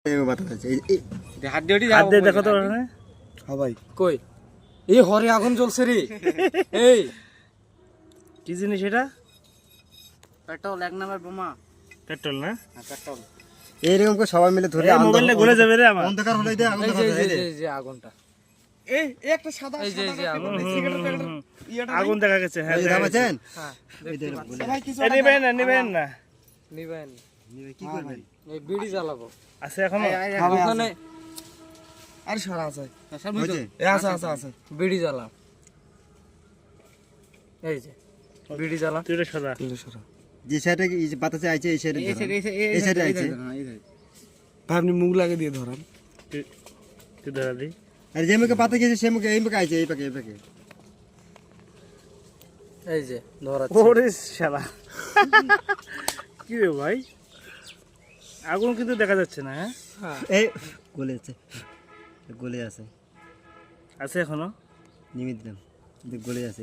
হাত দিয়ে দেখো তো হ্যাঁ ভাই কই এই হরে আগুন জ্বলছে রে এই কি জিনিস এটা পেট্রোল এক নাম্বার বোমা পেট্রোল না পেট্রোল এইরকম করে সবাই মিলে ধরে মোবাইলে গলে যাবে রে আমার অন্ধকার হলে দে আগুন দেখা যায় এই যে আগুনটা এই একটা সাদা এই যে আগুন আগুন দেখা গেছে হ্যাঁ দেখেন হ্যাঁ নিবেন না কি করবেন এই বিড়ি জ্বালাবো আছে এখনো ওখানে আরে সরা আছে আছে বিড়ি জ্বালা এই যে বিড়ি জ্বালা তুই সরা যে সাইডে এই যে বাতাসে আইছে এই সাইডে এই সাইডে আইছে ভাই আপনি মুখ লাগিয়ে দিয়ে ধরেন তুই ধরা দি আর যে মুখে পাতা গেছে সে মুখে এই মুখে আইছে এই পাকে এই যে ধরা ওরে শালা কি রে ভাই আগুন কিন্তু দেখা যাচ্ছে না হ্যাঁ এই গলে আছে এখনো নিমিত দিলাম গলে আছে